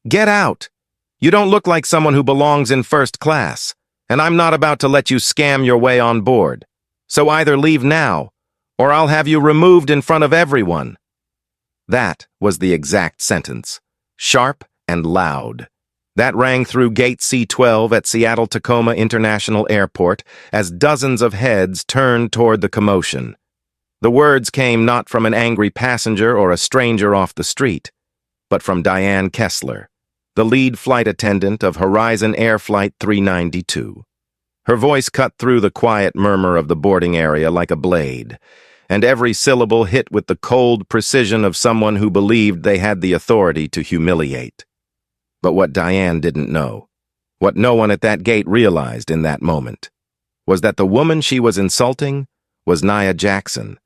Get out! You don't look like someone who belongs in first class, and I'm not about to let you scam your way on board. So either leave now, or I'll have you removed in front of everyone." That was the exact sentence, sharp and loud. That rang through Gate C-12 at Seattle-Tacoma International Airport as dozens of heads turned toward the commotion. The words came not from an angry passenger or a stranger off the street, but from Diane Kessler, the lead flight attendant of Horizon Air Flight 392. Her voice cut through the quiet murmur of the boarding area like a blade, and every syllable hit with the cold precision of someone who believed they had the authority to humiliate. But what Diane didn't know, what no one at that gate realized in that moment, was that the woman she was insulting was Nia Jackson,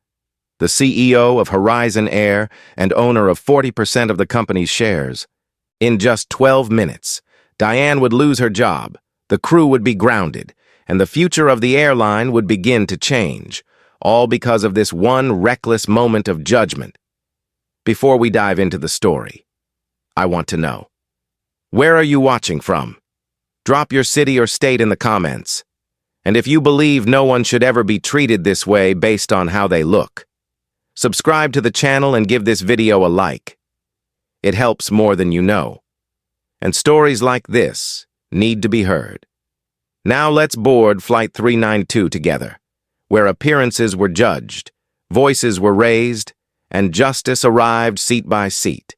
the CEO of Horizon Air and owner of 40% of the company's shares. In just 12 minutes, Diane would lose her job, the crew would be grounded, and the future of the airline would begin to change, all because of this one reckless moment of judgment. Before we dive into the story, I want to know, where are you watching from? Drop your city or state in the comments. And if you believe no one should ever be treated this way based on how they look, subscribe to the channel and give this video a like. It helps more than you know. And stories like this need to be heard. Now let's board Flight 392 together, where appearances were judged, voices were raised, and justice arrived seat by seat.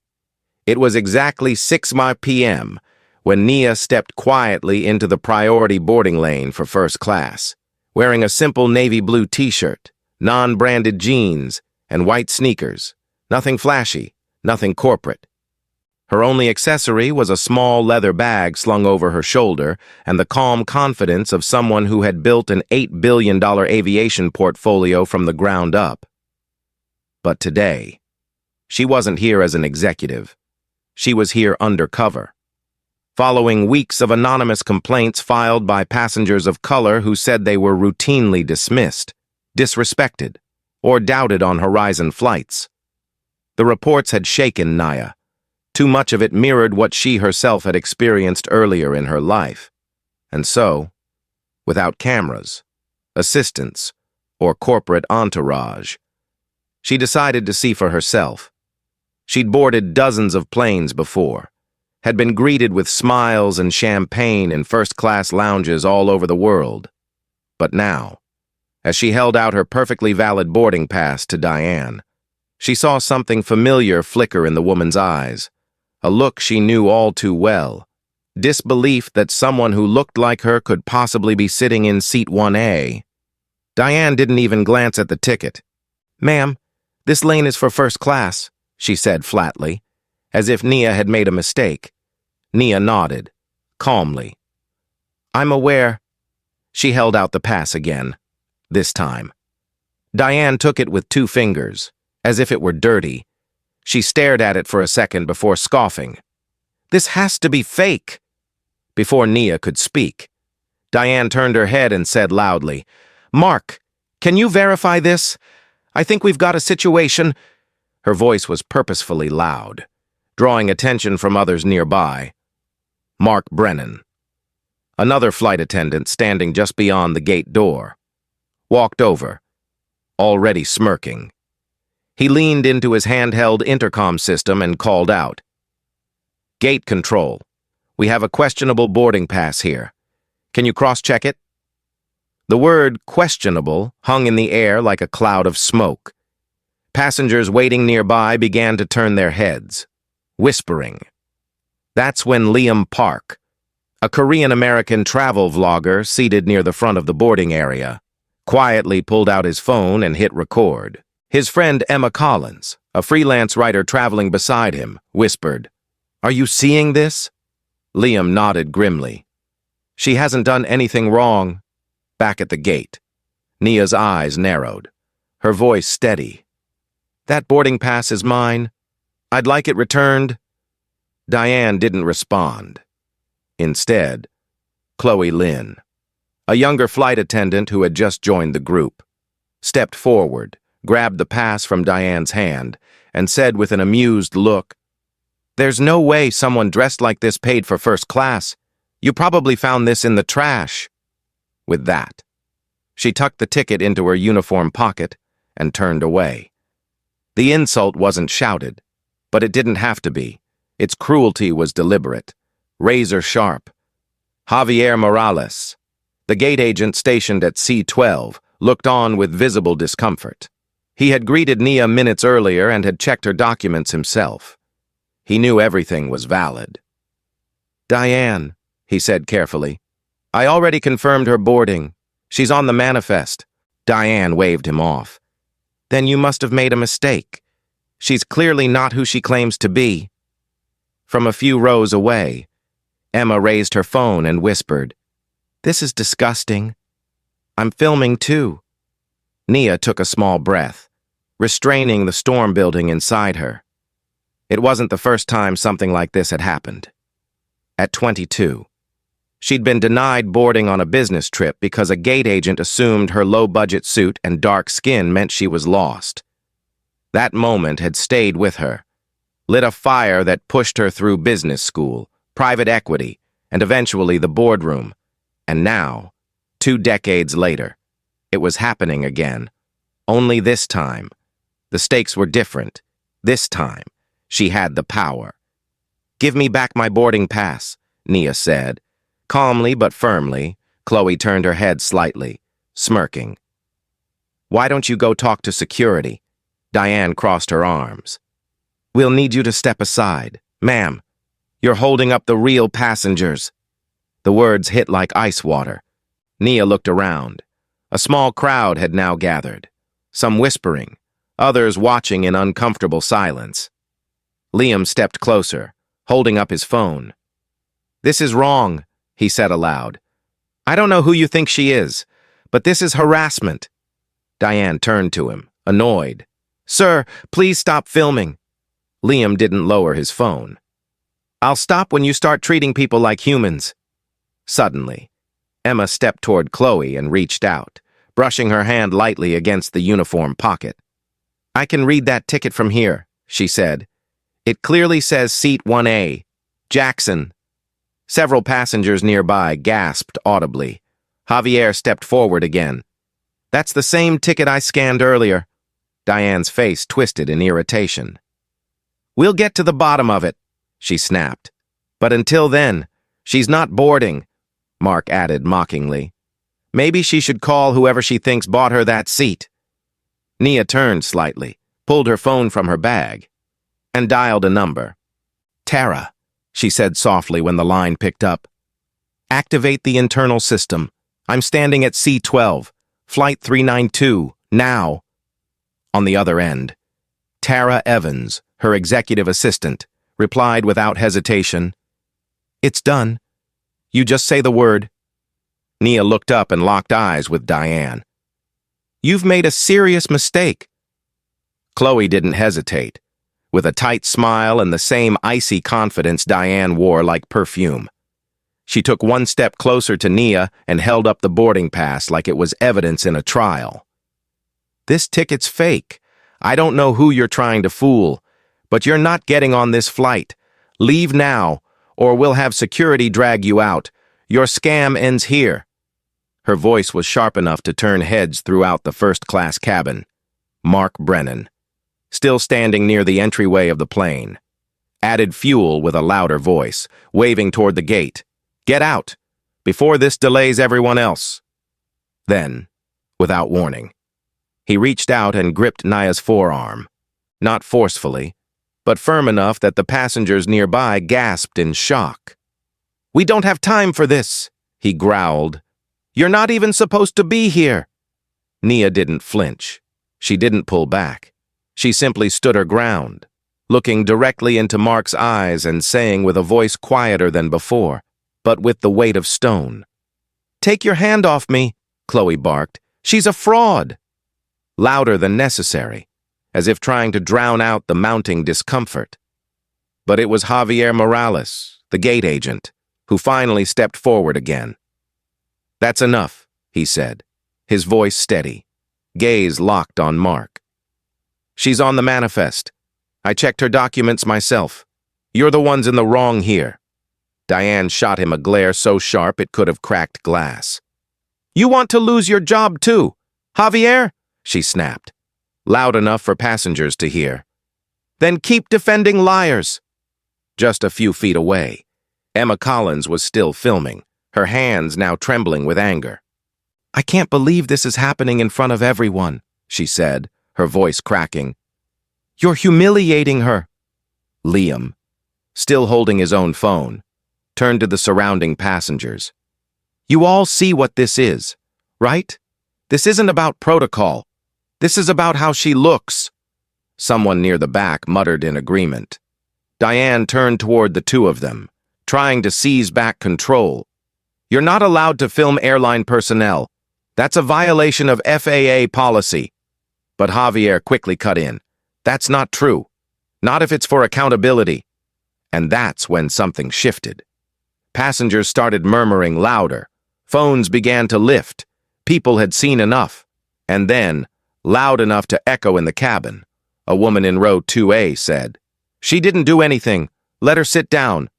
It was exactly 6 p.m. when Nia stepped quietly into the priority boarding lane for first class, wearing a simple navy blue t-shirt, non-branded jeans, and white sneakers. Nothing flashy, nothing corporate. Her only accessory was a small leather bag slung over her shoulder and the calm confidence of someone who had built an $8 billion aviation portfolio from the ground up. But today, she wasn't here as an executive. She was here undercover, following weeks of anonymous complaints filed by passengers of color who said they were routinely dismissed, disrespected, or doubted on Horizon flights. The reports had shaken Nia. Too much of it mirrored what she herself had experienced earlier in her life. And so, without cameras, assistants, or corporate entourage, she decided to see for herself. She'd boarded dozens of planes before, had been greeted with smiles and champagne in first-class lounges all over the world. But now, as she held out her perfectly valid boarding pass to Diane, she saw something familiar flicker in the woman's eyes, a look she knew all too well, disbelief that someone who looked like her could possibly be sitting in seat 1A. Diane didn't even glance at the ticket. "Ma'am, this lane is for first class," she said flatly, as if Nia had made a mistake. Nia nodded, calmly. "I'm aware." She held out the pass again, this time. Diane took it with 2 fingers, as if it were dirty. She stared at it for a second before scoffing. "This has to be fake." Before Nia could speak, Diane turned her head and said loudly, "Mark, can you verify this? I think we've got a situation." Her voice was purposefully loud, drawing attention from others nearby. Mark Brennan, another flight attendant standing just beyond the gate door, walked over, already smirking. He leaned into his handheld intercom system and called out, "Gate control. We have a questionable boarding pass here. Can you cross-check it?" The word questionable hung in the air like a cloud of smoke. Passengers waiting nearby began to turn their heads, whispering. That's when Liam Park, a Korean-American travel vlogger seated near the front of the boarding area, quietly pulled out his phone and hit record. His friend Emma Collins, a freelance writer traveling beside him, whispered, "Are you seeing this?" Liam nodded grimly. "She hasn't done anything wrong." Back at the gate, Nia's eyes narrowed, her voice steady. "That boarding pass is mine. I'd like it returned." Diane didn't respond. Instead, Chloe Lynn, a younger flight attendant who had just joined the group, stepped forward, grabbed the pass from Diane's hand, and said with an amused look, There's no way someone dressed like this paid for first class. You probably found this in the trash. With that, she tucked the ticket into her uniform pocket and turned away. The insult wasn't shouted, but it didn't have to be. Its cruelty was deliberate, razor sharp. Javier Morales, the gate agent stationed at C-12, looked on with visible discomfort. He had greeted Nia minutes earlier and had checked her documents himself. He knew everything was valid. "Diane," he said carefully, "I already confirmed her boarding. She's on the manifest." Diane waved him off. "Then you must have made a mistake. She's clearly not who she claims to be." From a few rows away, Emma raised her phone and whispered, "This is disgusting. I'm filming too." Nia took a small breath, restraining the storm building inside her. It wasn't the first time something like this had happened. At 22, she'd been denied boarding on a business trip because a gate agent assumed her low-budget suit and dark skin meant she was lost. That moment had stayed with her, lit a fire that pushed her through business school, private equity, and eventually the boardroom. And now, 2 decades later, it was happening again. Only this time, the stakes were different. This time, she had the power. "Give me back my boarding pass," Nia said. Calmly but firmly, Chloe turned her head slightly, smirking. "Why don't you go talk to security?" Diane crossed her arms. "We'll need you to step aside. Ma'am, you're holding up the real passengers." The words hit like ice water. Nia looked around. A small crowd had now gathered, some whispering, others watching in uncomfortable silence. Liam stepped closer, holding up his phone. "This is wrong," he said aloud. "I don't know who you think she is, but this is harassment." Diane turned to him, annoyed. "Sir, please stop filming." Liam didn't lower his phone. "I'll stop when you start treating people like humans." Suddenly, Emma stepped toward Chloe and reached out, brushing her hand lightly against the uniform pocket. "I can read that ticket from here," she said. "It clearly says Seat 1A, Jackson." Several passengers nearby gasped audibly. Javier stepped forward again. "That's the same ticket I scanned earlier." Diane's face twisted in irritation. "We'll get to the bottom of it," she snapped. "But until then, she's not boarding," Mark added mockingly. "Maybe she should call whoever she thinks bought her that seat." Nia turned slightly, pulled her phone from her bag, and dialed a number. "Tara," she said softly when the line picked up. "Activate the internal system. I'm standing at C-12, Flight 392, now." On the other end, Tara Evans, her executive assistant, replied without hesitation, "It's done. You just say the word." Nia looked up and locked eyes with Diane. "You've made a serious mistake." Chloe didn't hesitate, with a tight smile and the same icy confidence Diane wore like perfume. She took one step closer to Nia and held up the boarding pass like it was evidence in a trial. "This ticket's fake. I don't know who you're trying to fool, but you're not getting on this flight. Leave now, or we'll have security drag you out. Your scam ends here." Her voice was sharp enough to turn heads throughout the first-class cabin. Mark Brennan, still standing near the entryway of the plane, added fuel with a louder voice, waving toward the gate. "Get out, before this delays everyone else." Then, without warning, he reached out and gripped Nia's forearm, not forcefully, but firm enough that the passengers nearby gasped in shock. "We don't have time for this," he growled. "You're not even supposed to be here." Nia didn't flinch. She didn't pull back. She simply stood her ground, looking directly into Mark's eyes and saying with a voice quieter than before, but with the weight of stone, "Take your hand off me," Chloe barked. "She's a fraud." Louder than necessary, as if trying to drown out the mounting discomfort. But it was Javier Morales, the gate agent, who finally stepped forward again. "That's enough," he said, his voice steady, gaze locked on Mark. "She's on the manifest. I checked her documents myself. You're the ones in the wrong here. Diane shot him a glare so sharp it could have cracked glass. You want to lose your job too, Javier? She snapped, loud enough for passengers to hear. Then keep defending liars. Just a few feet away, Emma Collins was still filming, her hands now trembling with anger. I can't believe this is happening in front of everyone, she said, her voice cracking. You're humiliating her. Liam, still holding his own phone, turned to the surrounding passengers. You all see what this is, right? This isn't about protocol. This is about how she looks. Someone near the back muttered in agreement. Diane turned toward the two of them, trying to seize back control. You're not allowed to film airline personnel. That's a violation of FAA policy. But Javier quickly cut in. That's not true. Not if it's for accountability. And that's when something shifted. Passengers started murmuring louder. Phones began to lift. People had seen enough. And then, loud enough to echo in the cabin, a woman in row 2A said, She didn't do anything. Let her sit down.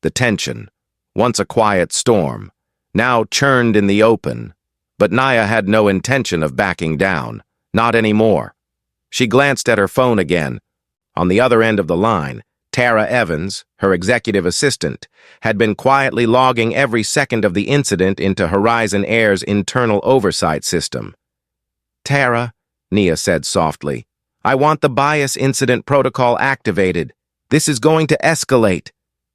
The tension, once a quiet storm, now churned in the open. But Naya had no intention of backing down. Not anymore. She glanced at her phone again. On the other end of the line, Tara Evans, her executive assistant, had been quietly logging every second of the incident into Horizon Air's internal oversight system. Tara, Nia said softly, I want the bias incident protocol activated. This is going to escalate.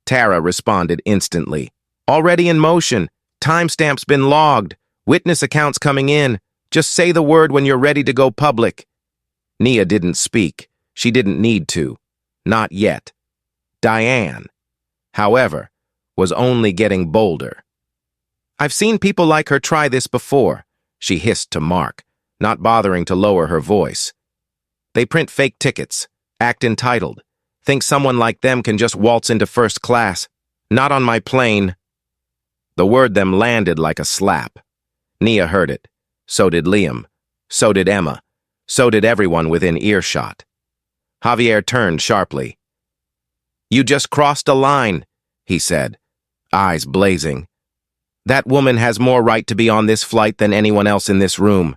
Tara responded instantly. Already in motion. Timestamp's been logged. Witness accounts coming in. Just say the word when you're ready to go public. Nia didn't speak. She didn't need to. Not yet. Diane, however, was only getting bolder. I've seen people like her try this before, she hissed to Mark, not bothering to lower her voice. They print fake tickets, act entitled, think someone like them can just waltz into first class. Not on my plane. The word them landed like a slap. Nia heard it. So did Liam. So did Emma. So did everyone within earshot. Javier turned sharply. You just crossed a line, he said, eyes blazing. That woman has more right to be on this flight than anyone else in this room.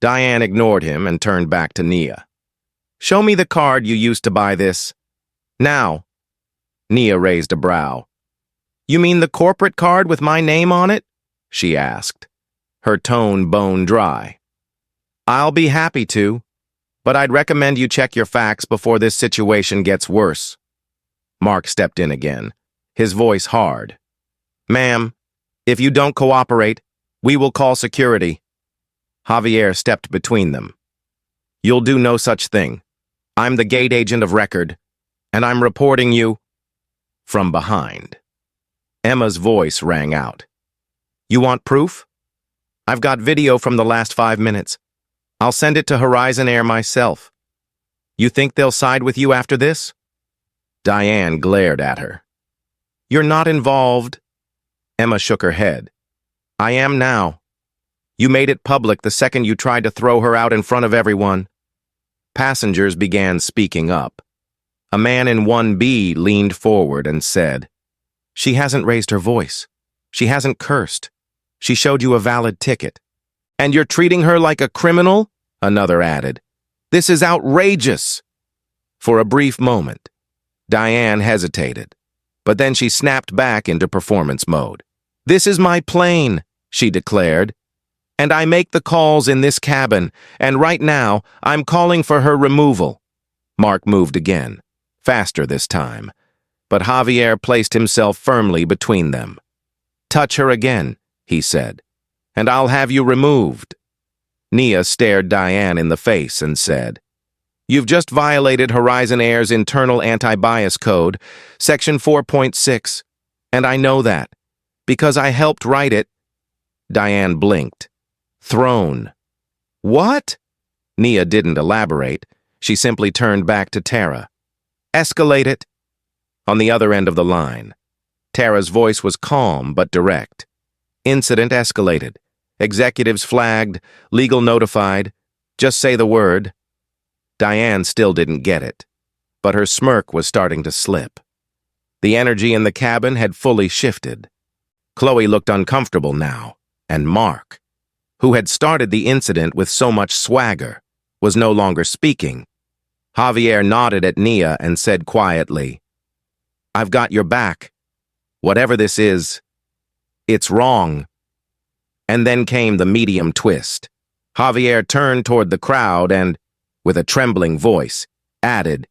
Diane ignored him and turned back to Nia. Show me the card you used to buy this. Now. Nia raised a brow. You mean the corporate card with my name on it? She asked, her tone bone dry. I'll be happy to, but I'd recommend you check your facts before this situation gets worse. Mark stepped in again, his voice hard. Ma'am, if you don't cooperate, we will call security. Javier stepped between them. You'll do no such thing. I'm the gate agent of record, and I'm reporting you from behind. Emma's voice rang out. You want proof? I've got video from the last 5 minutes. I'll send it to Horizon Air myself. You think they'll side with you after this? Diane glared at her. You're not involved. Emma shook her head. I am now. You made it public the second you tried to throw her out in front of everyone. Passengers began speaking up. A man in 1B leaned forward and said, She hasn't raised her voice. She hasn't cursed. She showed you a valid ticket. And you're treating her like a criminal? Another added. This is outrageous. For a brief moment, Diane hesitated, but then she snapped back into performance mode. This is my plane, she declared, and I make the calls in this cabin, and right now I'm calling for her removal. Mark moved again, faster this time, but Javier placed himself firmly between them. Touch her again, he said, and I'll have you removed. Nia stared Diane in the face and said, You've just violated Horizon Air's internal anti-bias code, Section 4.6, and I know that, because I helped write it. Diane blinked. Thrown. What? Nia didn't elaborate. She simply turned back to Tara. Escalate it. On the other end of the line, Tara's voice was calm but direct. Incident escalated. Executives flagged, legal notified. Just say the word. Diane still didn't get it, but her smirk was starting to slip. The energy in the cabin had fully shifted. Chloe looked uncomfortable now, and Mark, who had started the incident with so much swagger, was no longer speaking. Javier nodded at Nia and said quietly, "I've got your back. Whatever this is, it's wrong." And then came the medium twist. Javier turned toward the crowd and, with a trembling voice, added,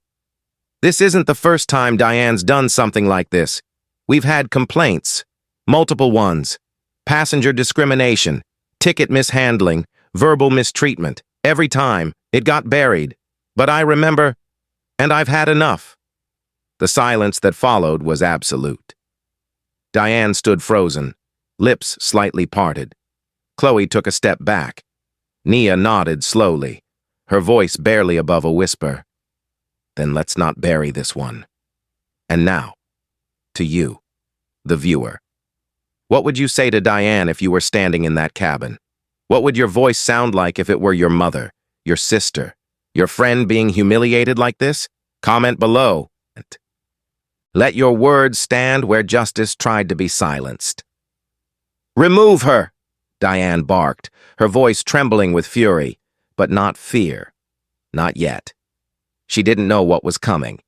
"This isn't the first time Diane's done something like this. We've had complaints, multiple ones, passenger discrimination, ticket mishandling, verbal mistreatment. Every time, it got buried. But I remember, and I've had enough." The silence that followed was absolute. Diane stood frozen, lips slightly parted. Chloe took a step back. Nia nodded slowly, her voice barely above a whisper. "Then let's not bury this one. And now, to you, the viewer. What would you say to Diane if you were standing in that cabin? What would your voice sound like if it were your mother, your sister, your friend being humiliated like this? Comment below. Let your words stand where justice tried to be silenced." "Remove her!" Diane barked, her voice trembling with fury, but not fear. Not yet. She didn't know what was coming.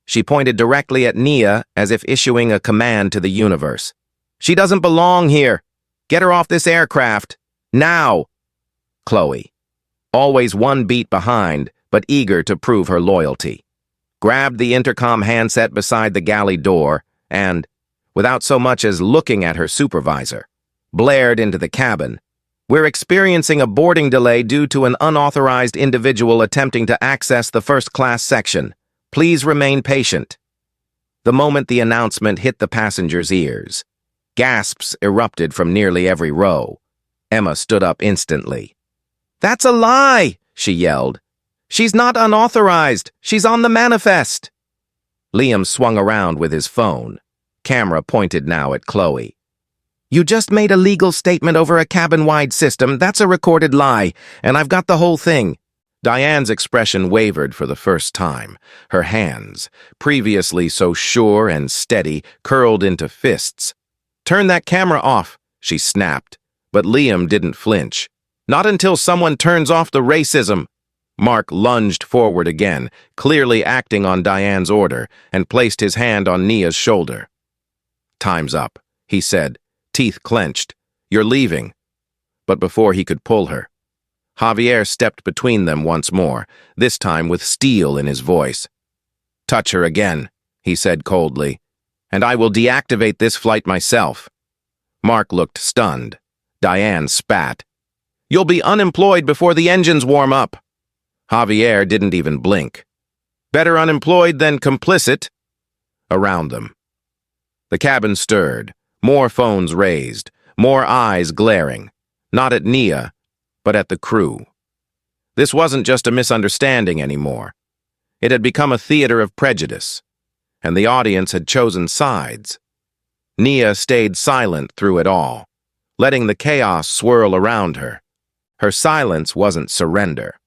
She pointed directly at Nia as if issuing a command to the universe. "She doesn't belong here. Get her off this aircraft. Now!" Chloe, always one beat behind, but eager to prove her loyalty, grabbed the intercom handset beside the galley door and, without so much as looking at her supervisor, blared into the cabin. "We're experiencing a boarding delay due to an unauthorized individual attempting to access the first-class section. Please remain patient." The moment the announcement hit the passengers' ears, gasps erupted from nearly every row. Emma stood up instantly. "That's a lie!" she yelled. "She's not unauthorized. She's on the manifest." Liam swung around with his phone, camera pointed now at Chloe. "You just made a legal statement over a cabin-wide system. That's a recorded lie, and I've got the whole thing." Diane's expression wavered for the first time. Her hands, previously so sure and steady, curled into fists. "Turn that camera off," she snapped, but Liam didn't flinch. "Not until someone turns off the racism." Mark lunged forward again, clearly acting on Diane's order, and placed his hand on Nia's shoulder. "Time's up," he said, teeth clenched. "You're leaving." But before he could pull her, Javier stepped between them once more, this time with steel in his voice. "Touch her again," he said coldly, "and I will deactivate this flight myself." Mark looked stunned. Diane spat. "You'll be unemployed before the engines warm up." Javier didn't even blink. "Better unemployed than complicit." Around them, the cabin stirred, more phones raised, more eyes glaring, not at Nia, but at the crew. This wasn't just a misunderstanding anymore. It had become a theater of prejudice, and the audience had chosen sides. Nia stayed silent through it all, letting the chaos swirl around her. Her silence wasn't surrender.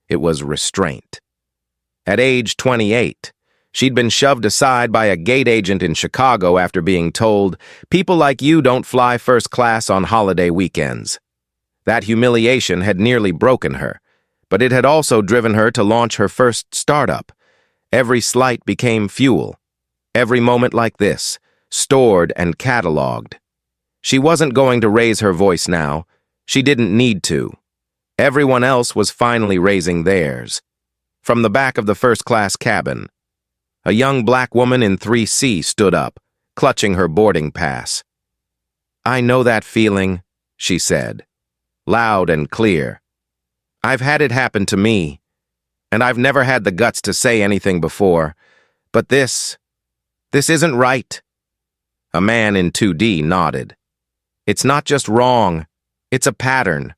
It was restraint. At age 28, she'd been shoved aside by a gate agent in Chicago after being told, "People like you don't fly first class on holiday weekends." That humiliation had nearly broken her, but it had also driven her to launch her first startup. Every slight became fuel. Every moment like this, stored and cataloged. She wasn't going to raise her voice now. She didn't need to. Everyone else was finally raising theirs. From the back of the first-class cabin, a young black woman in 3C stood up, clutching her boarding pass. "I know that feeling," she said, loud and clear. "I've had it happen to me, and I've never had the guts to say anything before. But this isn't right." A man in 2D nodded. "It's not just wrong, it's a pattern."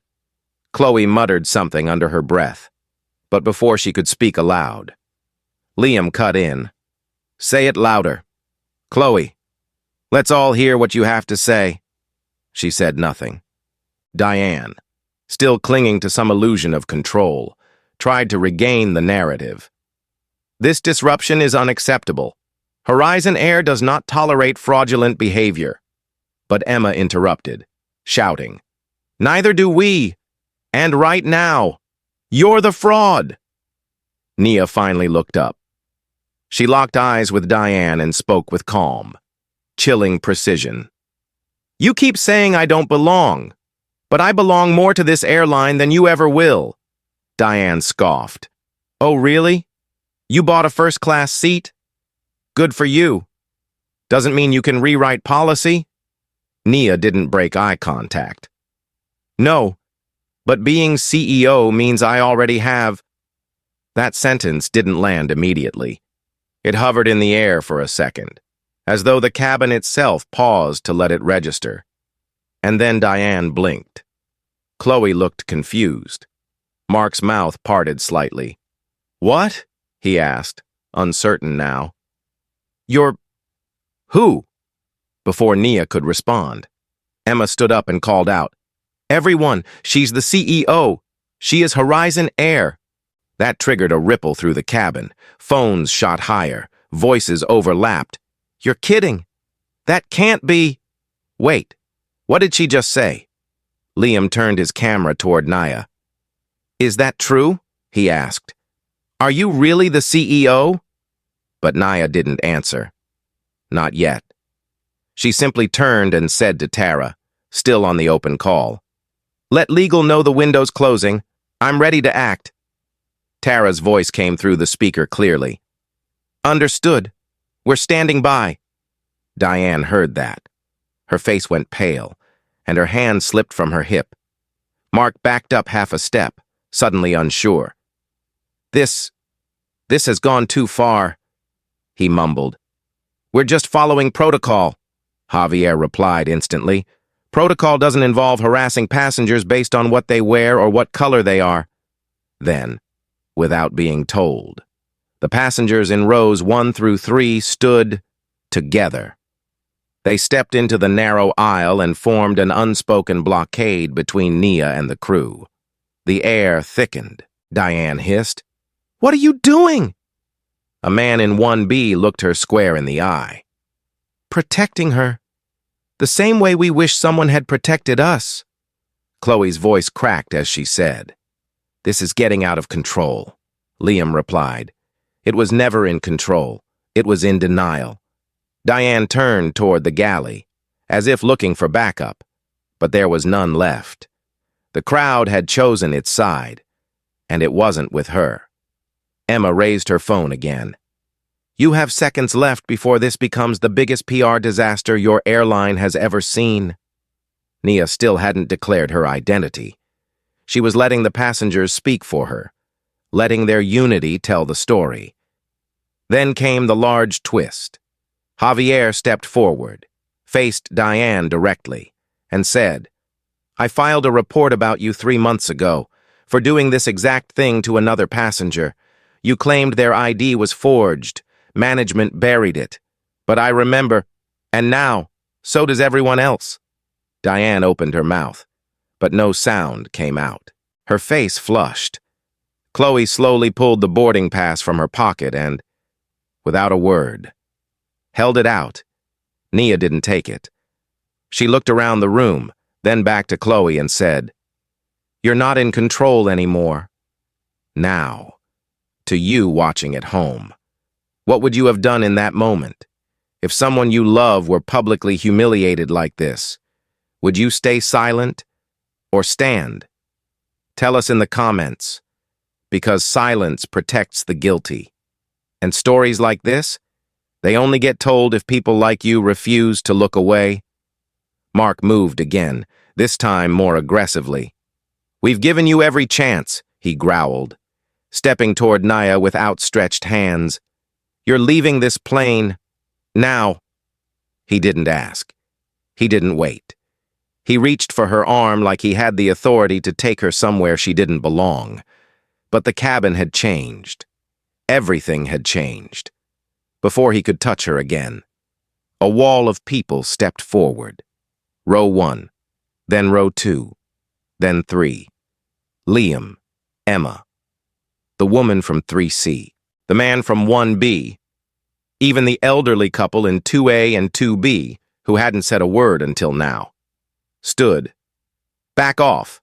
Chloe muttered something under her breath, but before she could speak aloud, Liam cut in. "Say it louder. Chloe, let's all hear what you have to say." She said nothing. Diane, still clinging to some illusion of control, tried to regain the narrative. "This disruption is unacceptable. Horizon Air does not tolerate fraudulent behavior. But Emma interrupted, shouting, "Neither do we! And right now! You're the fraud!" Nia finally looked up. She locked eyes with Diane and spoke with calm, chilling precision. "You keep saying I don't belong, but I belong more to this airline than you ever will." Diane scoffed. "Oh, really? You bought a first-class seat? Good for you. Doesn't mean you can rewrite policy?" Nia didn't break eye contact. "No, but being CEO means I already have—" That sentence didn't land immediately. It hovered in the air for a second, as though the cabin itself paused to let it register. And then Diane blinked. Chloe looked confused. Mark's mouth parted slightly. "What?" he asked, uncertain now. "You're... who?" Before Nia could respond, Emma stood up and called out, "Everyone, she's the CEO. She is Horizon Air." That triggered a ripple through the cabin. Phones shot higher. Voices overlapped. "You're kidding. That can't be—" "Wait, what did she just say?" Liam turned his camera toward Nia. "Is that true?" he asked. "Are you really the CEO?" But Nia didn't answer. Not yet. She simply turned and said to Tara, still on the open call, "Let legal know the window's closing. I'm ready to act." Tara's voice came through the speaker clearly. "Understood. We're standing by." Diane heard that. Her face went pale, and her hand slipped from her hip. Mark backed up half a step, suddenly unsure. This has gone too far," he mumbled. "We're just following protocol," Javier replied instantly. "Protocol doesn't involve harassing passengers based on what they wear or what color they are." Then, without being told, the passengers in rows 1 through 3 stood together. They stepped into the narrow aisle and formed an unspoken blockade between Nia and the crew. The air thickened. Diane hissed, "What are you doing?" A man in 1B looked her square in the eye. "Protecting her. The same way we wish someone had protected us." Chloe's voice cracked as she said, "This is getting out of control." Liam replied, "It was never in control. It was in denial." Diane turned toward the galley, as if looking for backup, but there was none left. The crowd had chosen its side, and it wasn't with her. Emma raised her phone again. "You have seconds left before this becomes the biggest PR disaster your airline has ever seen." Nia still hadn't declared her identity. She was letting the passengers speak for her, letting their unity tell the story. Then came the large twist. Javier stepped forward, faced Diane directly, and said, "I filed a report about you 3 months ago for doing this exact thing to another passenger. You claimed their ID was forged. Management buried it. But I remember, and now, so does everyone else." Diane opened her mouth, but no sound came out. Her face flushed. Chloe slowly pulled the boarding pass from her pocket and, without a word, held it out. Nia didn't take it. She looked around the room, then back to Chloe and said, "You're not in control anymore." Now, to you watching at home, what would you have done in that moment? If someone you love were publicly humiliated like this, would you stay silent or stand? Tell us in the comments, because silence protects the guilty. And stories like this, they only get told if people like you refuse to look away. Mark moved again, this time more aggressively. "We've given you every chance," he growled, stepping toward Nia with outstretched hands. "You're leaving this plane now." He didn't ask. He didn't wait. He reached for her arm like he had the authority to take her somewhere she didn't belong. But the cabin had changed. Everything had changed. Before he could touch her again, a wall of people stepped forward. Row 1, then row 2, then 3. Liam, Emma, the woman from 3C, the man from 1B, even the elderly couple in 2A and 2B, who hadn't said a word until now, stood. "Back off,"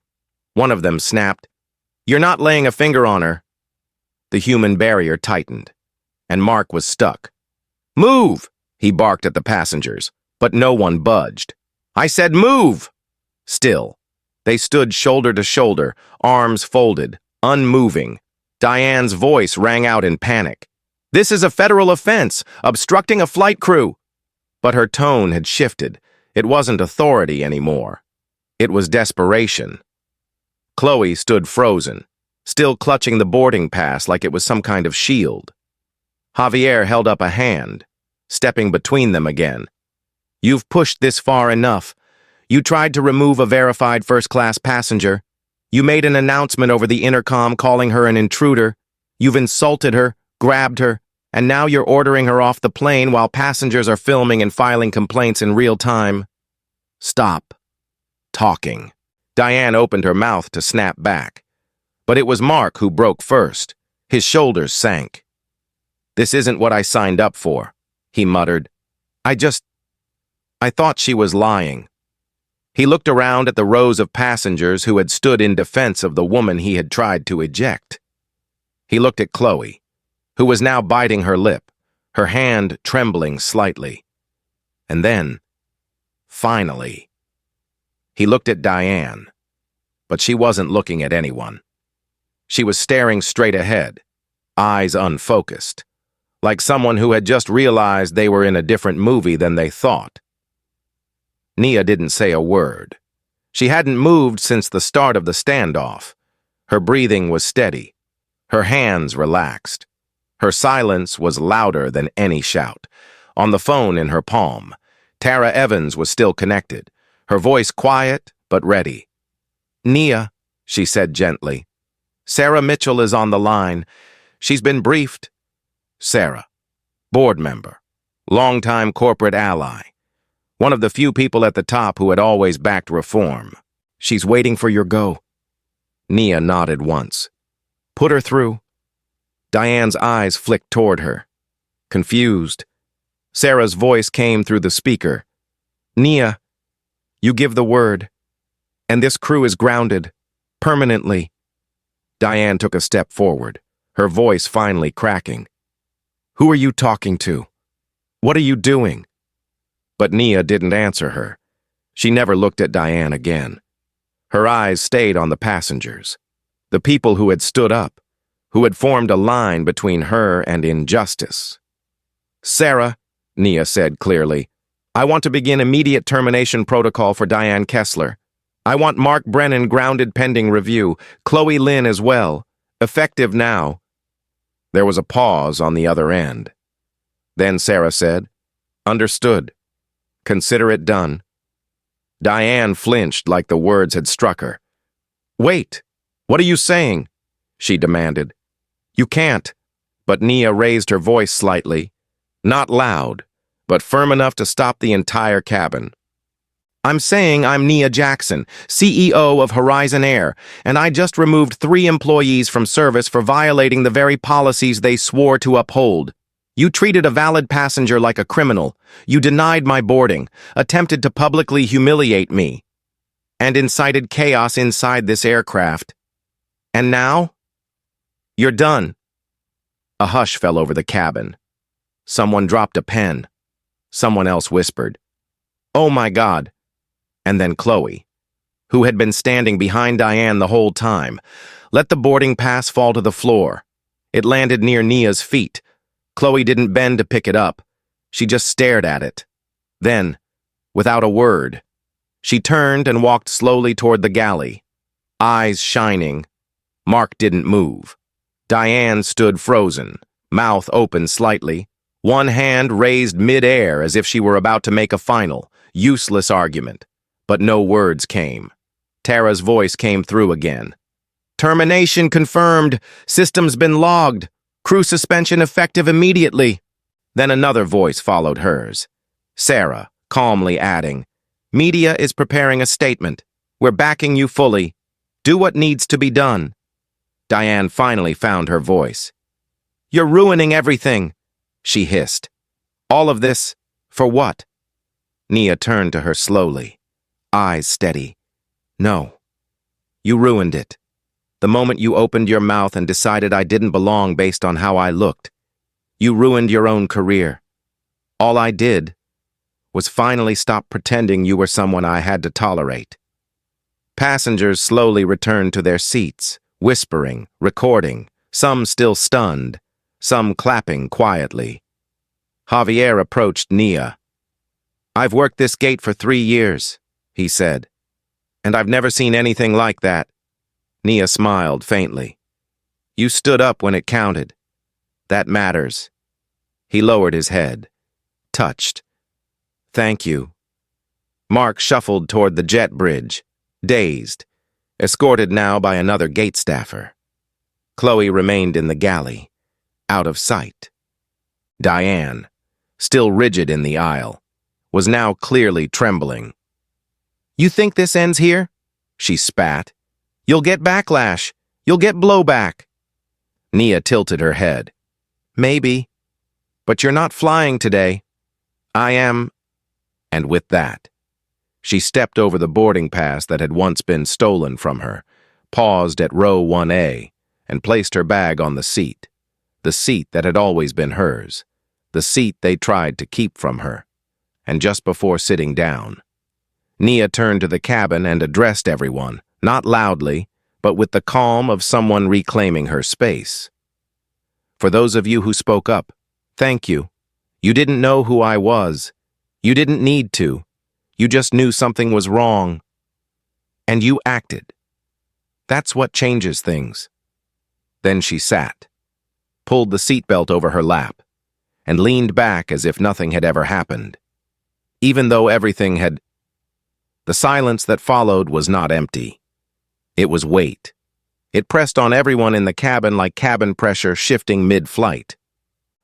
one of them snapped. "You're not laying a finger on her." The human barrier tightened, and Mark was stuck. "Move!" he barked at the passengers, but no one budged. "I said move!" Still, they stood shoulder to shoulder, arms folded, unmoving. Diane's voice rang out in panic. "This is a federal offense, obstructing a flight crew." But her tone had shifted. It wasn't authority anymore. It was desperation. Chloe stood frozen, still clutching the boarding pass like it was some kind of shield. Javier held up a hand, stepping between them again. "You've pushed this far enough. You tried to remove a verified first-class passenger. You made an announcement over the intercom calling her an intruder. You've insulted her, grabbed her, and now you're ordering her off the plane while passengers are filming and filing complaints in real time. Stop talking." Diane opened her mouth to snap back. But it was Mark who broke first. His shoulders sank. "This isn't what I signed up for," he muttered. I thought she was lying." He looked around at the rows of passengers who had stood in defense of the woman he had tried to eject. He looked at Chloe, who was now biting her lip, her hand trembling slightly. And then, finally, he looked at Diane, but she wasn't looking at anyone. She was staring straight ahead, eyes unfocused, like someone who had just realized they were in a different movie than they thought. Nia didn't say a word. She hadn't moved since the start of the standoff. Her breathing was steady. Her hands relaxed. Her silence was louder than any shout. On the phone in her palm, Tara Evans was still connected, her voice quiet but ready. "Nia," she said gently. "Sarah Mitchell is on the line. She's been briefed." Sarah, board member, longtime corporate ally, one of the few people at the top who had always backed reform. "She's waiting for your go." Nia nodded once. "Put her through." Diane's eyes flicked toward her, confused. Sarah's voice came through the speaker. "Nia, you give the word, and this crew is grounded, permanently." Diane took a step forward, her voice finally cracking. "Who are you talking to? What are you doing?" But Nia didn't answer her. She never looked at Diane again. Her eyes stayed on the passengers, the people who had stood up, who had formed a line between her and injustice. "Sarah," Nia said clearly, "I want to begin immediate termination protocol for Diane Kessler. I want Mark Brennan grounded pending review, Chloe Lynn as well, effective now." There was a pause on the other end. Then Sarah said, "Understood. Consider it done." Diane flinched like the words had struck her. "Wait, what are you saying?" she demanded. "You can't." But Nia raised her voice slightly, not loud, but firm enough to stop the entire cabin. "I'm saying I'm Nia Jackson, CEO of Horizon Air, and I just removed 3 employees from service for violating the very policies they swore to uphold. You treated a valid passenger like a criminal. You denied my boarding, attempted to publicly humiliate me, and incited chaos inside this aircraft. And now? You're done." A hush fell over the cabin. Someone dropped a pen. Someone else whispered, "Oh my God." And then Chloe, who had been standing behind Diane the whole time, let the boarding pass fall to the floor. It landed near Nia's feet. Chloe didn't bend to pick it up. She just stared at it. Then, without a word, she turned and walked slowly toward the galley, eyes shining. Mark didn't move. Diane stood frozen, mouth open slightly, one hand raised mid-air as if she were about to make a final, useless argument. But no words came. Tara's voice came through again. "Termination confirmed. System's been logged. Crew suspension effective immediately." Then another voice followed hers. Sarah, calmly adding, "Media is preparing a statement. We're backing you fully. Do what needs to be done." Diane finally found her voice. "You're ruining everything," she hissed. All of this, for what? Nia turned to her slowly, eyes steady. No. You ruined it. The moment you opened your mouth and decided I didn't belong based on how I looked, you ruined your own career. All I did was finally stop pretending you were someone I had to tolerate. Passengers slowly returned to their seats, whispering, recording, some still stunned, some clapping quietly. Javier approached Nia. "I've worked this gate for 3 years," he said, "and I've never seen anything like that." Nia smiled faintly. "You stood up when it counted. That matters." He lowered his head, touched. "Thank you." Mark shuffled toward the jet bridge, dazed, escorted now by another gate staffer. Chloe remained in the galley, out of sight. Diane, still rigid in the aisle, was now clearly trembling. "You think this ends here?" she spat. "You'll get backlash. You'll get blowback." Nia tilted her head. "Maybe. But you're not flying today. I am." And with that, she stepped over the boarding pass that had once been stolen from her, paused at row 1A, and placed her bag on the seat that had always been hers, the seat they tried to keep from her. And just before sitting down, Nia turned to the cabin and addressed everyone, not loudly, but with the calm of someone reclaiming her space. "For those of you who spoke up, thank you. You didn't know who I was. You didn't need to. You just knew something was wrong. And you acted. That's what changes things." Then she sat, pulled the seatbelt over her lap, and leaned back as if nothing had ever happened. Even though everything had... The silence that followed was not empty. It was weight. It pressed on everyone in the cabin like cabin pressure shifting mid-flight.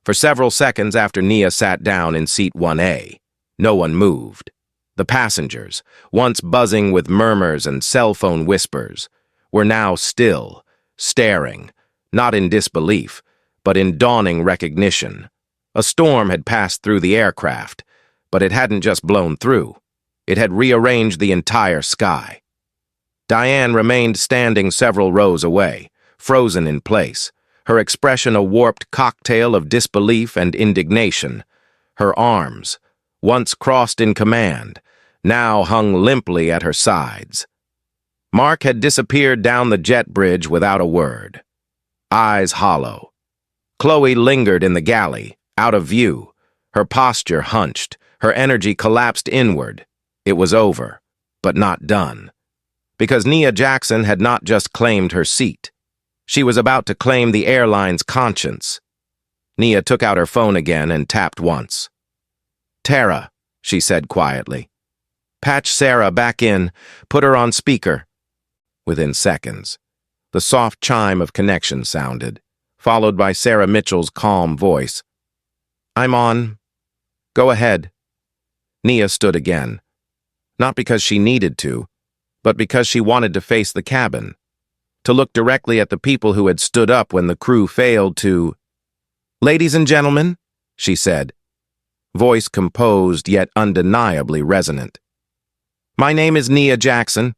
For several seconds after Nia sat down in seat 1A, no one moved. The passengers, once buzzing with murmurs and cell phone whispers, were now still, staring, not in disbelief, but in dawning recognition. A storm had passed through the aircraft, but it hadn't just blown through. It had rearranged the entire sky. Diane remained standing several rows away, frozen in place, her expression a warped cocktail of disbelief and indignation. Her arms, once crossed in command, now hung limply at her sides. Mark had disappeared down the jet bridge without a word, eyes hollow. Chloe lingered in the galley, out of view, her posture hunched, her energy collapsed inward. It was over, but not done. Because Nia Jackson had not just claimed her seat. She was about to claim the airline's conscience. Nia took out her phone again and tapped once. "Tara," she said quietly. "Patch Sarah back in. Put her on speaker." Within seconds, the soft chime of connection sounded, followed by Sarah Mitchell's calm voice. "I'm on. Go ahead." Nia stood again, not because she needed to, but because she wanted to face the cabin, to look directly at the people who had stood up when the crew failed to... "Ladies and gentlemen," she said, voice composed yet undeniably resonant. "My name is Nia Jackson.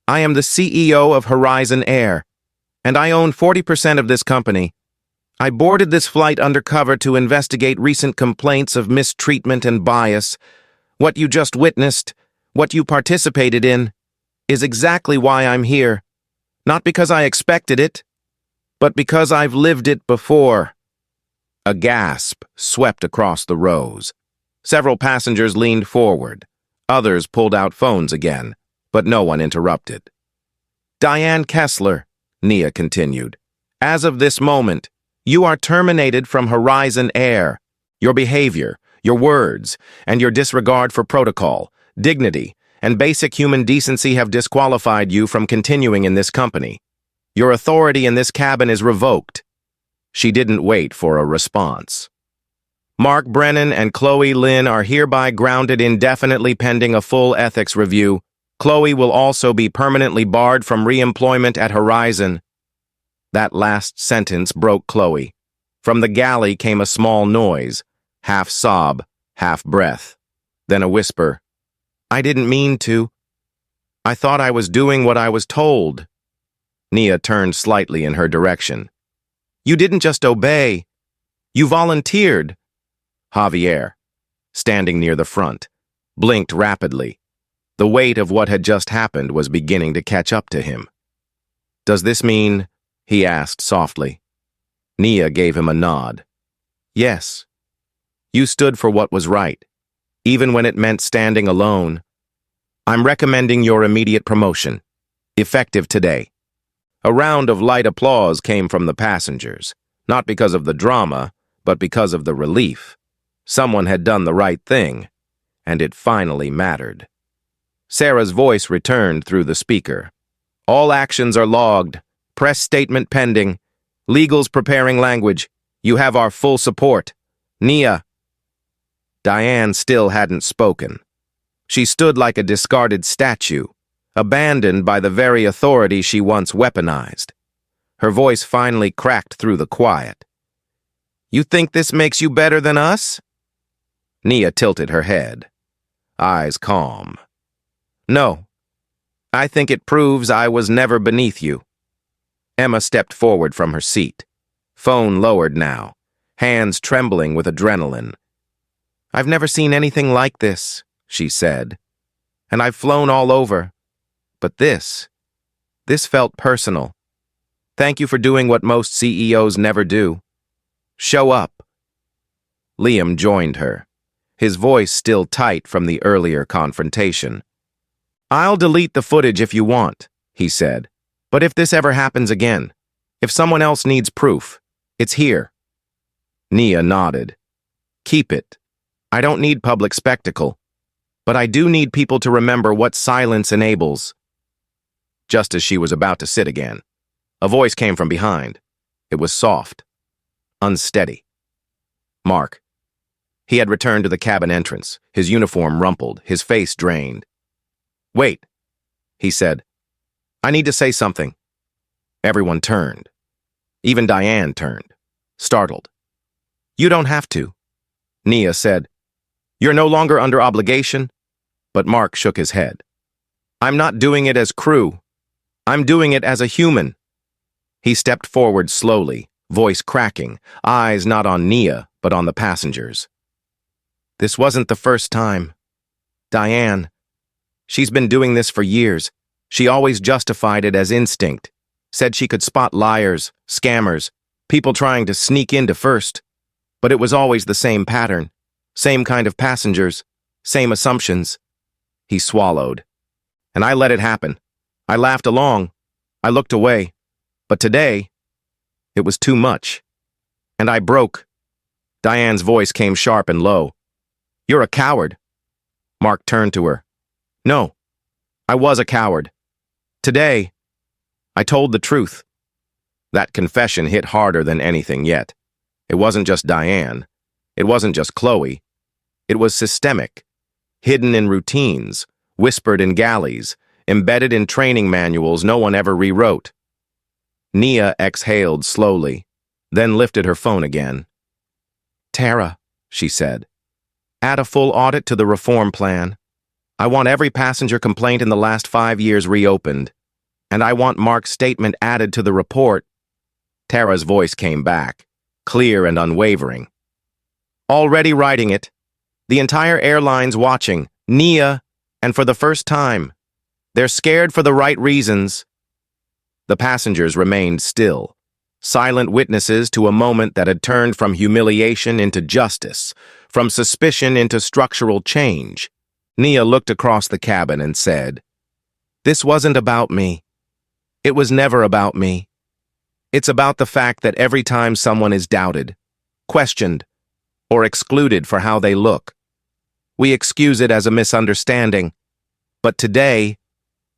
I am the CEO of Horizon Air, and I own 40% of this company. I boarded this flight undercover to investigate recent complaints of mistreatment and bias. What you just witnessed, what you participated in, is exactly why I'm here. Not because I expected it, but because I've lived it before." A gasp swept across the rows. Several passengers leaned forward. Others pulled out phones again, but no one interrupted. "Diane Kessler," Nia continued, "as of this moment, you are terminated from Horizon Air. Your behavior, your words, and your disregard for protocol, dignity, and basic human decency have disqualified you from continuing in this company. Your authority in this cabin is revoked." She didn't wait for a response. "Mark Brennan and Chloe Lynn are hereby grounded indefinitely pending a full ethics review. Chloe will also be permanently barred from re-employment at Horizon." That last sentence broke Chloe. From the galley came a small noise, half sob, half breath. Then a whisper, "I didn't mean to. I thought I was doing what I was told." Nia turned slightly in her direction. "You didn't just obey. You volunteered." Javier, standing near the front, blinked rapidly. The weight of what had just happened was beginning to catch up to him. "Does this mean?" he asked softly. Nia gave him a nod. "Yes. You stood for what was right, even when it meant standing alone. I'm recommending your immediate promotion, effective today." A round of light applause came from the passengers, not because of the drama, but because of the relief. Someone had done the right thing, and it finally mattered. Sarah's voice returned through the speaker. "All actions are logged. Press statement pending. Legals preparing language. You have our full support. Nia." Diane still hadn't spoken. She stood like a discarded statue, abandoned by the very authority she once weaponized. Her voice finally cracked through the quiet. "You think this makes you better than us?" Nia tilted her head, eyes calm. "No. I think it proves I was never beneath you." Emma stepped forward from her seat, phone lowered now, hands trembling with adrenaline. "I've never seen anything like this," she said. "And I've flown all over. But this felt personal. Thank you for doing what most CEOs never do. Show up." Liam joined her, his voice still tight from the earlier confrontation. "I'll delete the footage if you want," he said. "But if this ever happens again, if someone else needs proof, it's here." Nia nodded. "Keep it. I don't need public spectacle, but I do need people to remember what silence enables." Just as she was about to sit again, a voice came from behind. It was soft, unsteady. Mark. He had returned to the cabin entrance, his uniform rumpled, his face drained. "Wait," he said. "I need to say something." Everyone turned. Even Diane turned, startled. "You don't have to," Nia said. "You're no longer under obligation." But Mark shook his head. "I'm not doing it as crew. I'm doing it as a human." He stepped forward slowly, voice cracking, eyes not on Nia, but on the passengers. "This wasn't the first time. Diane, she's been doing this for years. She always justified it as instinct, said she could spot liars, scammers, people trying to sneak into first. But it was always the same pattern, same kind of passengers, same assumptions." He swallowed. "And I let it happen. I laughed along. I looked away. But today, it was too much. And I broke." Diane's voice came sharp and low. "You're a coward." Mark turned to her. "No, I was a coward. Today, I told the truth." That confession hit harder than anything yet. It wasn't just Diane. It wasn't just Chloe. It was systemic, hidden in routines, whispered in galleys, embedded in training manuals no one ever rewrote. Nia exhaled slowly, then lifted her phone again. "Tara," she said, "add a full audit to the reform plan. I want every passenger complaint in the last 5 years reopened, and I want Mark's statement added to the report." Tara's voice came back, clear and unwavering. "Already writing it. The entire airline's watching, Nia, and for the first time. They're scared for the right reasons." The passengers remained still, silent witnesses to a moment that had turned from humiliation into justice, from suspicion into structural change. Nia looked across the cabin and said, "This wasn't about me. It was never about me. It's about the fact that every time someone is doubted, questioned, or excluded for how they look, we excuse it as a misunderstanding. But today,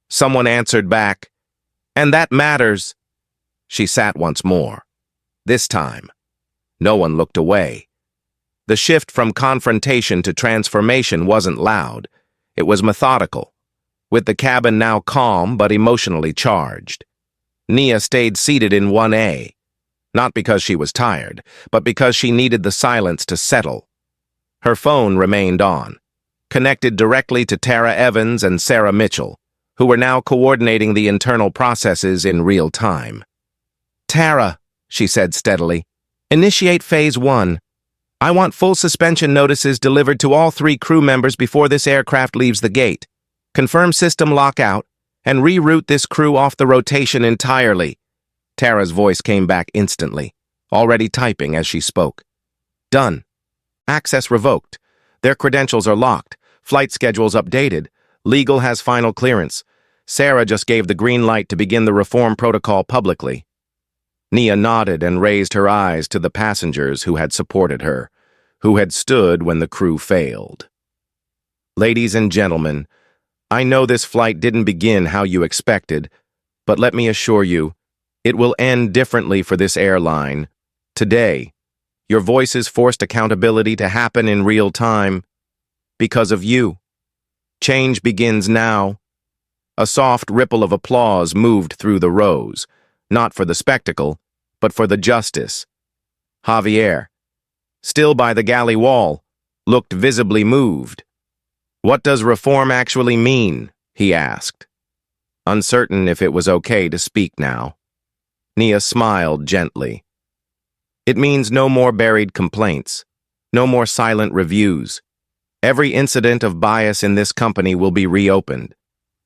someone answered back, and that matters." She sat once more. This time, no one looked away. The shift from confrontation to transformation wasn't loud. It was methodical, with the cabin now calm but emotionally charged. Nia stayed seated in 1A, not because she was tired, but because she needed the silence to settle. Her phone remained on, connected directly to Tara Evans and Sarah Mitchell, who were now coordinating the internal processes in real time. "Tara," she said steadily, "initiate Phase 1. I want full suspension notices delivered to all 3 crew members before this aircraft leaves the gate. Confirm system lockout, and reroute this crew off the rotation entirely." Tara's voice came back instantly, already typing as she spoke. "Done. Access revoked. Their credentials are locked. Flight schedules updated. Legal has final clearance. Sarah just gave the green light to begin the reform protocol publicly." Nia nodded and raised her eyes to the passengers who had supported her, who had stood when the crew failed. "Ladies and gentlemen, I know this flight didn't begin how you expected, but let me assure you, it will end differently for this airline. Today, your voices forced accountability to happen in real time because of you. Change begins now." A soft ripple of applause moved through the rows, not for the spectacle, but for the justice. Javier, still by the galley wall, looked visibly moved. "What does reform actually mean?" he asked, uncertain if it was okay to speak now. Nia smiled gently. "It means no more buried complaints, no more silent reviews. Every incident of bias in this company will be reopened.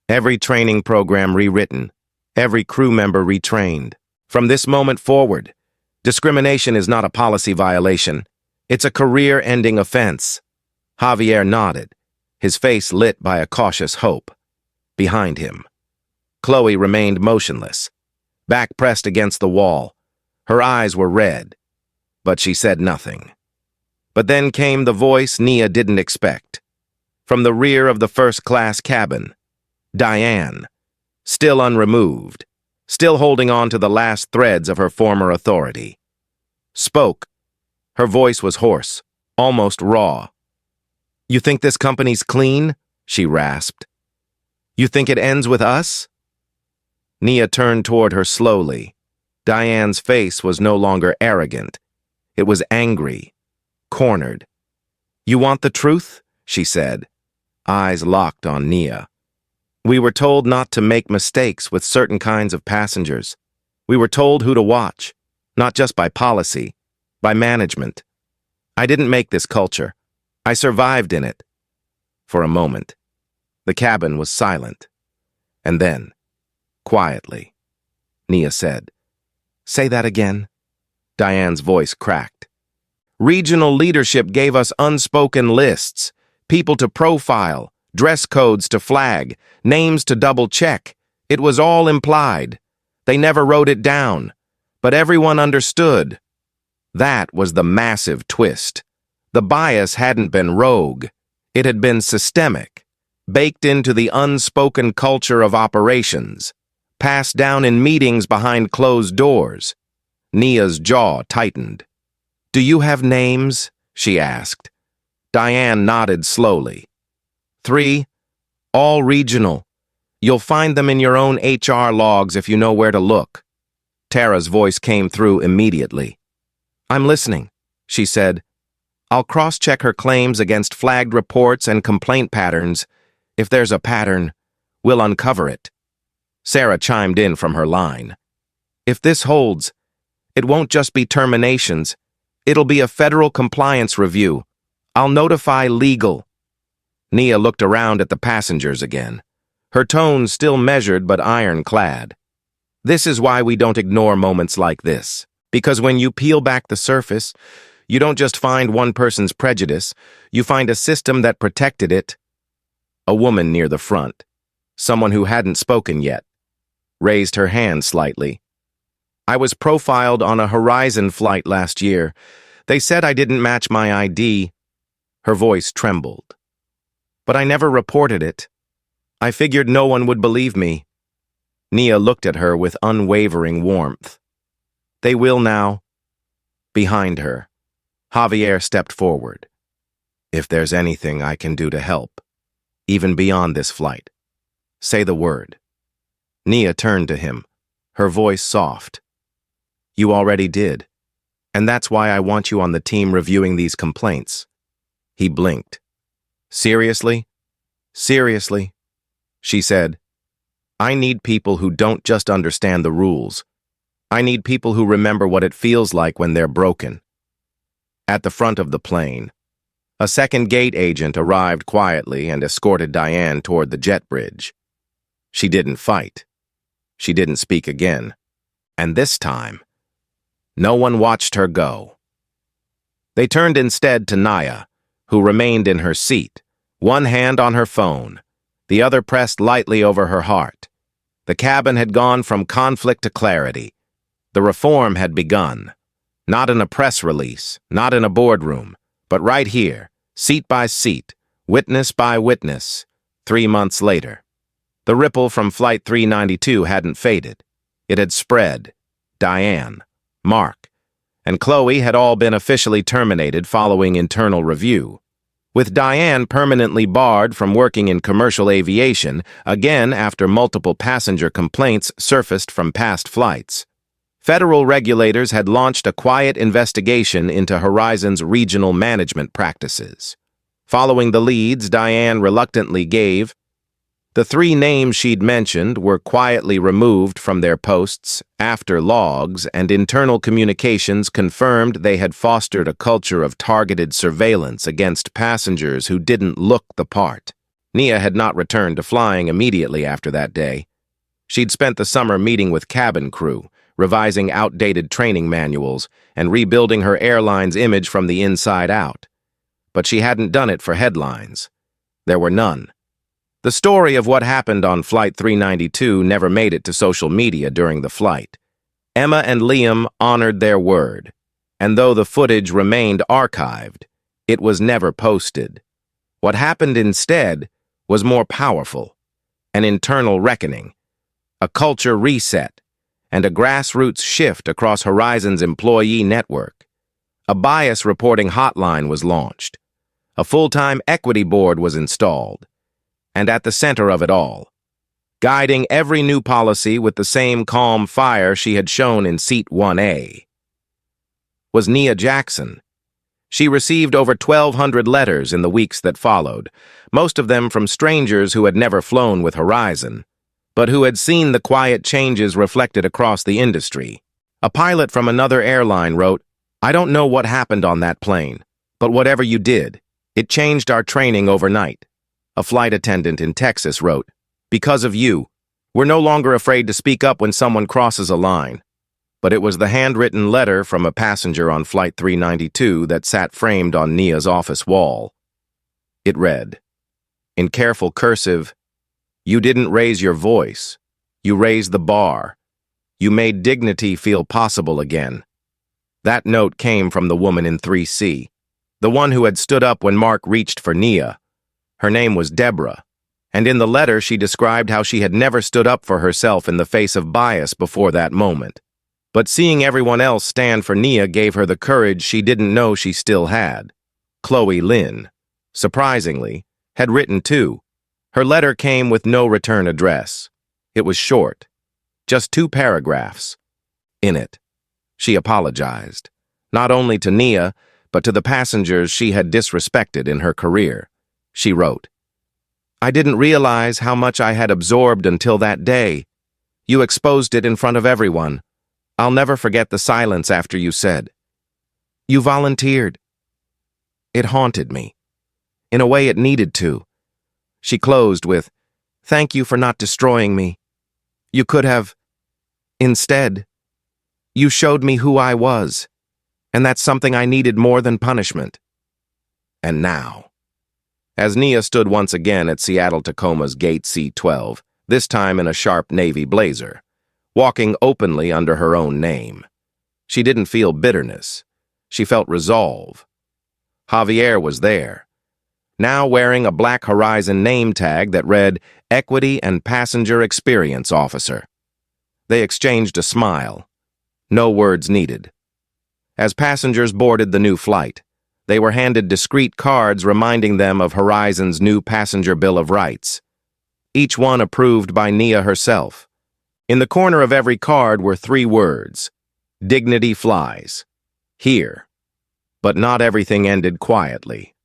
Every training program rewritten, every crew member retrained. From this moment forward, discrimination is not a policy violation. It's a career-ending offense." Javier nodded, his face lit by a cautious hope. Behind him, Chloe remained motionless, back pressed against the wall. Her eyes were red, but she said nothing. But then came the voice Nia didn't expect. From the rear of the first-class cabin, Diane, still unremoved, still holding on to the last threads of her former authority, spoke. Her voice was hoarse, almost raw. "You think this company's clean?" she rasped. "You think it ends with us?" Nia turned toward her slowly. Diane's face was no longer arrogant. It was angry, cornered. "You want the truth?" she said, eyes locked on Nia. "We were told not to make mistakes with certain kinds of passengers. We were told who to watch, not just by policy, by management. I didn't make this culture. I survived in it." For a moment, the cabin was silent. And then, quietly, Nia said, "Say that again." Diane's voice cracked. "Regional leadership gave us unspoken lists, people to profile, dress codes to flag, names to double-check. It was all implied. They never wrote it down, but everyone understood. That was the massive twist. The bias hadn't been rogue. It had been systemic, baked into the unspoken culture of operations, passed down in meetings behind closed doors." Nia's jaw tightened. "Do you have names?" she asked. Diane nodded slowly. 3, all regional. You'll find them in your own HR logs if you know where to look." Tara's voice came through immediately. "I'm listening," she said. "I'll cross-check her claims against flagged reports and complaint patterns. If there's a pattern, we'll uncover it." Sarah chimed in from her line. "If this holds, it won't just be terminations. It'll be a federal compliance review. I'll notify legal." Nia looked around at the passengers again, her tone still measured but ironclad. "This is why we don't ignore moments like this. Because when you peel back the surface, you don't just find one person's prejudice, you find a system that protected it." A woman near the front, someone who hadn't spoken yet, raised her hand slightly. "I was profiled on a Horizon flight last year. They said I didn't match my ID." Her voice trembled. "But I never reported it. I figured no one would believe me." Nia looked at her with unwavering warmth. "They will now." Behind her, Javier stepped forward. "If there's anything I can do to help, even beyond this flight, say the word." Nia turned to him, her voice soft. "You already did, and that's why I want you on the team reviewing these complaints. He blinked. Seriously? Seriously? She said. I need people who don't just understand the rules. I need people who remember what it feels like when they're broken. At the front of the plane, a second gate agent arrived quietly and escorted Diane toward the jet bridge. She didn't fight. She didn't speak again. And this time, no one watched her go. They turned instead to Naya, who remained in her seat, one hand on her phone, the other pressed lightly over her heart. The cabin had gone from conflict to clarity. The reform had begun. Not in a press release, not in a boardroom, but right here, seat by seat, witness by witness, 3 months later. The ripple from Flight 392 hadn't faded. It had spread. Diane, Mark, and Chloe had all been officially terminated following internal review. With Diane permanently barred from working in commercial aviation, again after multiple passenger complaints surfaced from past flights. Federal regulators had launched a quiet investigation into Horizon's regional management practices. Following the leads Diane reluctantly gave, the 3 names she'd mentioned were quietly removed from their posts after logs and internal communications confirmed they had fostered a culture of targeted surveillance against passengers who didn't look the part. Nia had not returned to flying immediately after that day. She'd spent the summer meeting with cabin crew, revising outdated training manuals, and rebuilding her airline's image from the inside out. But she hadn't done it for headlines. There were none. The story of what happened on Flight 392 never made it to social media during the flight. Emma and Liam honored their word, and though the footage remained archived, it was never posted. What happened instead was more powerful: an internal reckoning, a culture reset, and a grassroots shift across Horizon's employee network. A bias reporting hotline was launched. A full-time equity board was installed. And at the center of it all, guiding every new policy with the same calm fire she had shown in Seat 1A, was Nia Jackson. She received over 1,200 letters in the weeks that followed, most of them from strangers who had never flown with Horizon, but who had seen the quiet changes reflected across the industry. A pilot from another airline wrote, "I don't know what happened on that plane, but whatever you did, it changed our training overnight." A flight attendant in Texas wrote, "Because of you, we're no longer afraid to speak up when someone crosses a line." But it was the handwritten letter from a passenger on Flight 392 that sat framed on Nia's office wall. It read, in careful cursive, "You didn't raise your voice. You raised the bar. You made dignity feel possible again." That note came from the woman in 3C, the one who had stood up when Mark reached for Nia. Her name was Deborah, and in the letter she described how she had never stood up for herself in the face of bias before that moment. But seeing everyone else stand for Nia gave her the courage she didn't know she still had. Chloe Lynn, surprisingly, had written too. Her letter came with no return address. It was short, just 2 paragraphs. In it, she apologized, not only to Nia, but to the passengers she had disrespected in her career. She wrote, "I didn't realize how much I had absorbed until that day. You exposed it in front of everyone. I'll never forget the silence after you said, 'You volunteered.' It haunted me. In a way it needed to." She closed with, "Thank you for not destroying me. You could have. Instead, you showed me who I was, and that's something I needed more than punishment." And now, as Nia stood once again at Seattle-Tacoma's Gate C-12, this time in a sharp navy blazer, walking openly under her own name, she didn't feel bitterness. She felt resolve. Javier was there, now wearing a black Horizon name tag that read Equity and Passenger Experience Officer. They exchanged a smile. No words needed. As passengers boarded the new flight, they were handed discreet cards reminding them of Horizon's new Passenger Bill of Rights, each one approved by Nia herself. In the corner of every card were 3 words: "Dignity flies. Here." But not everything ended quietly.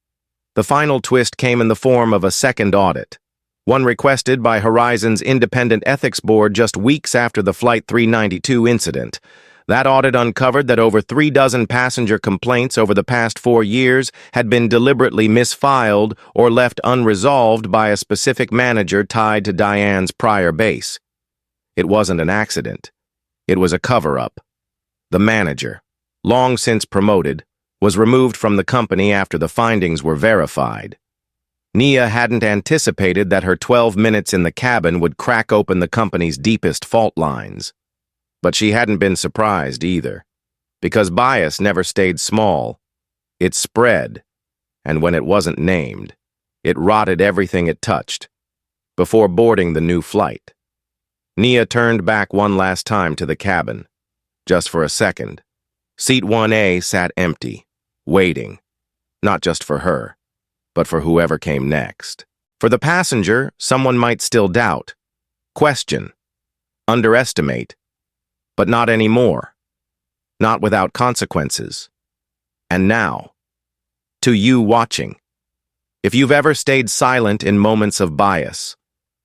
The final twist came in the form of a second audit, one requested by Horizon's Independent Ethics Board just weeks after the Flight 392 incident. That audit uncovered that over 36 passenger complaints over the past 4 years had been deliberately misfiled or left unresolved by a specific manager tied to Diane's prior base. It wasn't an accident. It was a cover-up. The manager, long since promoted, was removed from the company after the findings were verified. Nia hadn't anticipated that her 12 minutes in the cabin would crack open the company's deepest fault lines. But she hadn't been surprised either, because bias never stayed small. It spread, and when it wasn't named, it rotted everything it touched. Before boarding the new flight, Nia turned back one last time to the cabin, just for a second. Seat 1A sat empty, waiting, not just for her, but for whoever came next. For the passenger, someone might still doubt, question, underestimate, but not anymore. Not without consequences. And now, to you watching, if you've ever stayed silent in moments of bias,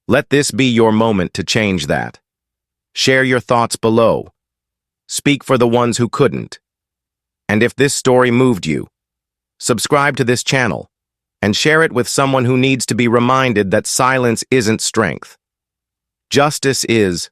let this be your moment to change that. Share your thoughts below. Speak for the ones who couldn't. And if this story moved you, subscribe to this channel and share it with someone who needs to be reminded that silence isn't strength. Justice is.